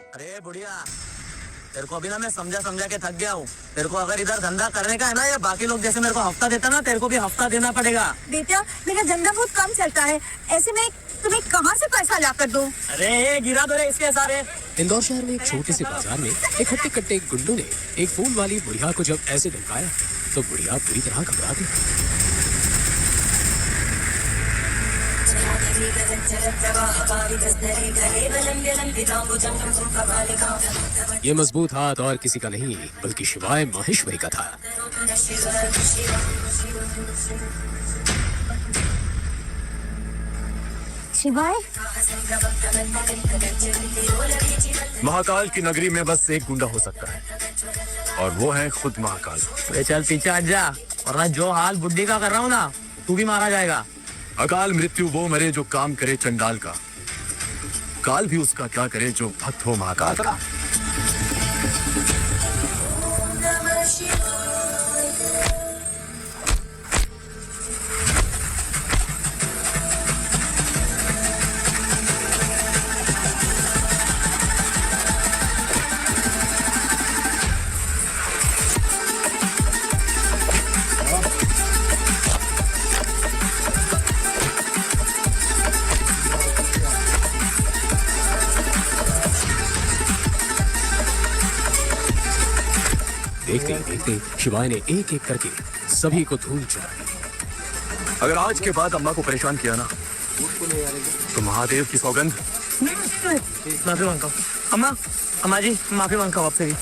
अरे बुढ़िया, तेरे को अभी ना मैं समझा समझा के थक गया हूँ। तेरे को अगर इधर धंधा करने का है ना, या बाकी लोग जैसे मेरे को हफ्ता देता ना, तेरे को भी हफ्ता देना पड़ेगा। बेटा मेरा धंधा बहुत कम चलता है, ऐसे में तुम्हें कहाँ से पैसा ला कर दूं? अरे ये गिरा दो रे इसके सारे। इंदौर शहर में एक छोटे से बाजार में एक हट्टे कट्टे गुंडों ने एक फूल वाली बुढ़िया को जब ऐसे धमकाया तो बुढ़िया पूरी तरह घबरा गई। ये मजबूत हाथ और किसी का नहीं बल्कि शिवाय माहेश्वरी का था। शिवाय, महाकाल की नगरी में बस एक गुंडा हो सकता है और वो है खुद महाकाल। अरे चल पीछे हट जा, वरना जो हाल बुद्धि का कर रहा हूँ ना, तू भी मारा जाएगा। अकाल मृत्यु वो मरे जो काम करे चंडाल का, काल भी उसका क्या करे जो भक्त हो महाकाल का। देखते ही देखते शिवाय ने एक एक करके सभी को धूल चढ़ा दी। अगर आज के बाद अम्मा को परेशान किया ना, तो महादेव की सौगंध। माफी मांगता हूँ अम्मा। अम्मा जी माफी मांगता हूँ आपसे भी।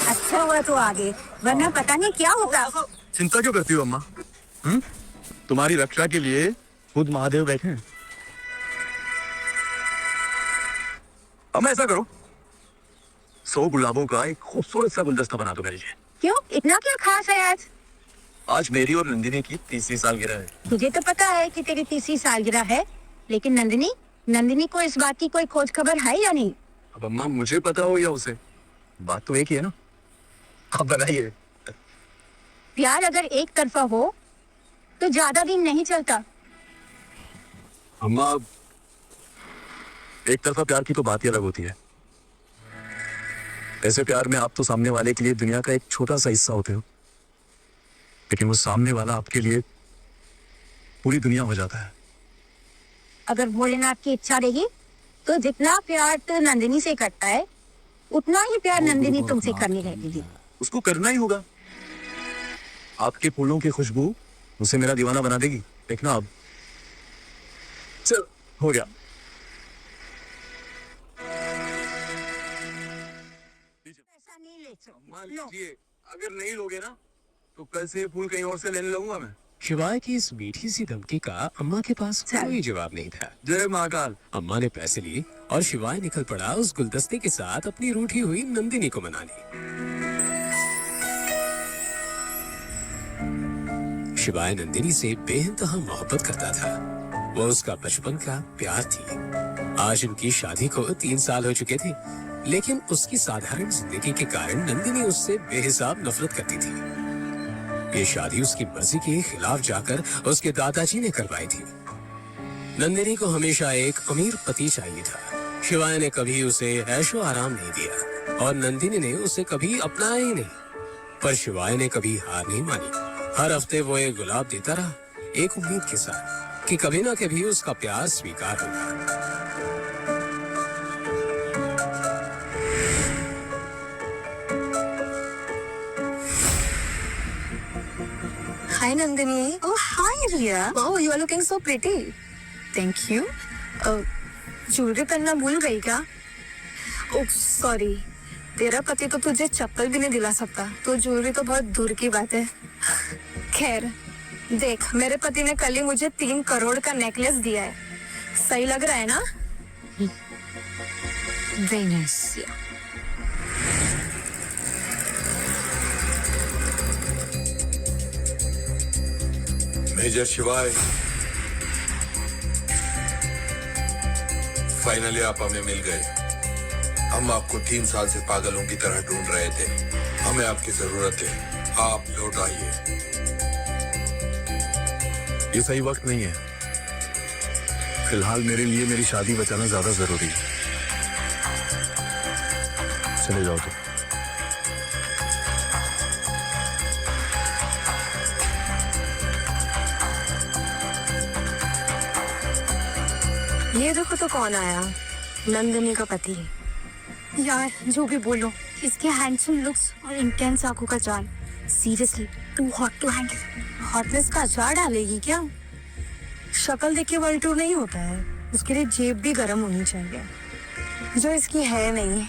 अच्छा हुआ तो आगे, वरना पता नहीं क्या होता। चिंता क्यों करती हो अम्मा? तुम्हारी रक्षा के लिए खुद महादेव बैठे हैं। अम्मा ऐसा करो, 100 गुलाबों का एक खूबसूरत सा गुलदस्ता बना दो मेरे लिए। क्यों, इतना क्या खास है आज? आज मेरी और नंदिनी की 30वीं सालगिरह है। तुझे तो पता है कि तेरी 30वीं सालगिरह है, लेकिन नंदिनी को इस बात की कोई खोज खबर है या नहीं? अब अम्मा मुझे पता हो या उसे, बात तो एक ही है ना। आप बनाइए। प्यार अगर एक तरफा हो तो ज्यादा दिन नहीं चलता। अम्मा एक तरफा प्यार की तो बात ही अलग होती है। ऐसे प्यार में आप तो सामने वाले के लिए दुनिया का एक छोटा सा हिस्सा होते हो, लेकिन वो सामने वाला आपके लिए पूरी दुनिया हो जाता है। अगर भोलेनाथ की इच्छा रही तो जितना प्यार तो नंदिनी से करता है, उतना ही प्यार नंदिनी तुमसे करनी रहेगी। उसको करना ही होगा। आपके फूलों की खुशबू उसे मेरा दीवाना बना देगी। देखना अब। चल हो गया। अगर नहीं लोगे ना तो कल से फूल कहीं और से लेने लगूंगा मैं। शिवाय की इस मीठी सी धमकी का अम्मा के पास कोई जवाब नहीं था। जय महाकाल। अम्मा ने पैसे लिए और शिवाय निकल पड़ा उस गुलदस्ते के साथ अपनी रूठी हुई नंदिनी को मनाने। शिवाय नंदिनी से बेइंतहा मोहब्बत करता था। वो उसका बचपन का प्यार थी। आज उनकी शादी को 3 साल हो चुके थे, लेकिन उसकी साधारण जिंदगी के कारण नंदिनी उससे बेहिसाब नफरत करती थी। ये शादी उसकी मर्जी के खिलाफ जाकर उसके दादाजी ने करवाई थी। नंदिनी को हमेशा एक अमीर पति चाहिए था। शिवाय ने कभी उसे ऐशो आराम नहीं दिया और नंदिनी ने उसे कभी अपनाया ही नहीं। पर शिवाय ने कभी हार नहीं मानी। हर हफ्ते वो एक गुलाब देता रहा, एक उम्मीद के साथ कि कभी ना कभी उसका प्यार स्वीकार होगा। Hi Nandini. Oh, hi Ria. Wow, you are looking so pretty. Thank you. Jewellery पहनना भूल गई क्या? Oh, sorry. तेरा पति तो तुझे चप्पल भी नहीं दिला सकता, तो ज्वेलरी तो बहुत दूर की बात है। खैर देख, मेरे पति ने कल ही मुझे 3 करोड़ का नेकलेस दिया है। सही लग रहा है ना? Very nice. Yeah. मेजर शिवाय, फाइनली आप हमें मिल गए। हम आपको 3 साल से पागलों की तरह ढूंढ रहे थे। हमें आपकी जरूरत है, आप लौट आइए। ये सही वक्त नहीं है। फिलहाल मेरे लिए मेरी शादी बचाना ज्यादा जरूरी है। चले जाओ तुम। ये देखो तो कौन आया, नंदिनी का पति। यार जो भी बोलो, इसके हैंडसम लुक्स और इंटेंस आंखों का चाल, seriously too hot to handle. Hotness का अचार डालेगी क्या? शक्ल देख के वर्ल्ड टूर नहीं होता है, उसके लिए जेब भी गर्म होनी चाहिए, जो इसकी है नहीं।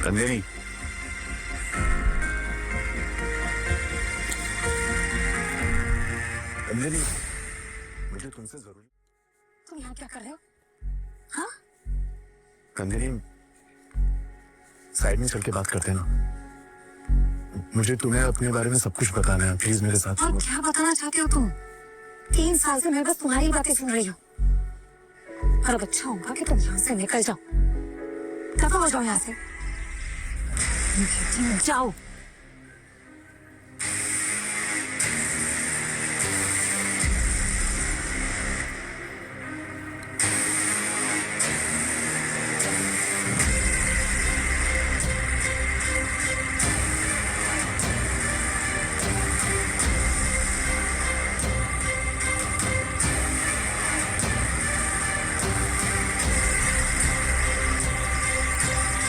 नंदिनी, नंदिनी, मुझे तुमसे जरूरी। तुम यहाँ क्या कर रहे हो? नंदिनी, साइड में चल के बात करते हैं ना। मुझे तुम्हें अपने बारे में सब कुछ बताना है, प्लीज मेरे साथ और चलो। क्या बताना चाहते हो तुम? 3 साल से मैं बस तुम्हारी बातें सुन रही हूँ। और अब अच्छा होगा कि तुम यहाँ से निकल जाओ। दफा हो जाओ यहाँ से। जाओ।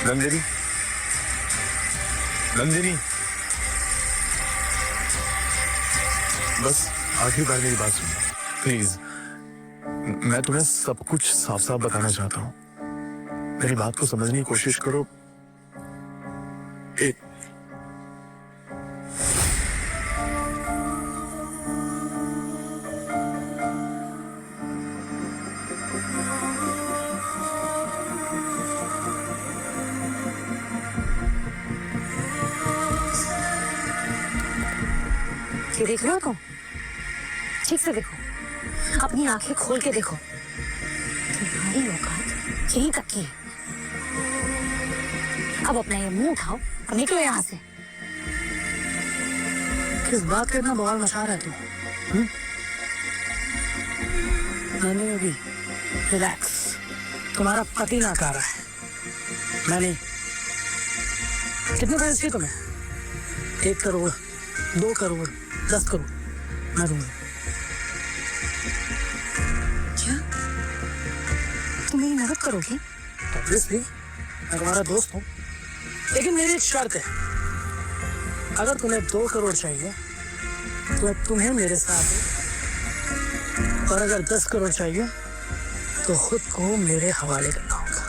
नंदिनी, नंदिनी, बस आखिरी बार मेरी बात सुनो प्लीज। मैं तुम्हें सब कुछ साफ साफ बताना चाहता हूँ, मेरी बात को समझने की कोशिश करो। एक ये देख रहे हो तुम? ठीक से देखो, अपनी आंखें खोल के देखो। तुम्हारी औकात यहीं तक की है। अब अपना ये मुंह उठाओ और निकलो यहाँ से। किस बात का इतना बवाल मचा रहा है तू? मैंने अभी रिलैक्स, तुम्हारा पति ना कर रहा है, मैं नहीं। कितने पैसे चाहिए तुम्हें? 1 करोड़, 2 करोड़, 10 करोड़, मैं दूंगा। क्या तुम मेरी मदद करोगी? ऑब्वियसली, मैं तुम्हारा दोस्त हूँ, लेकिन मेरी एक शर्त है। अगर तुम्हें 2 करोड़ चाहिए तो तुम्हें मेरे साथ, और अगर 10 करोड़ चाहिए तो खुद को मेरे हवाले करना होगा।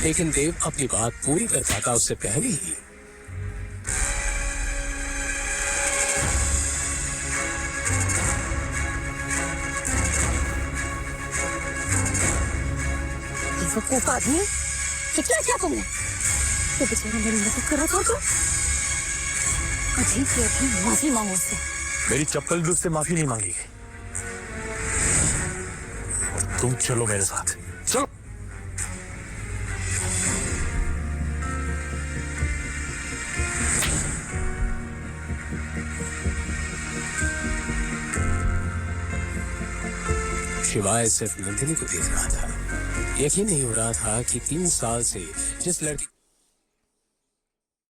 लेकिन देव अपनी बात पूरी कर पाता उससे पहले ही बेवकूफ आदमी, ये क्या किया तुमने? ये बेचारा मेरी मदद कर रहा था तो अभी के अभी माफी मांगो उससे। मेरी चप्पल भी उससे माफी नहीं मांगी। और तुम चलो मेरे साथ, चलो। शिवाय सिर्फ नंदिनी को देख रहा था। यकीन नहीं हो रहा था कि 3 साल से जिस लड़की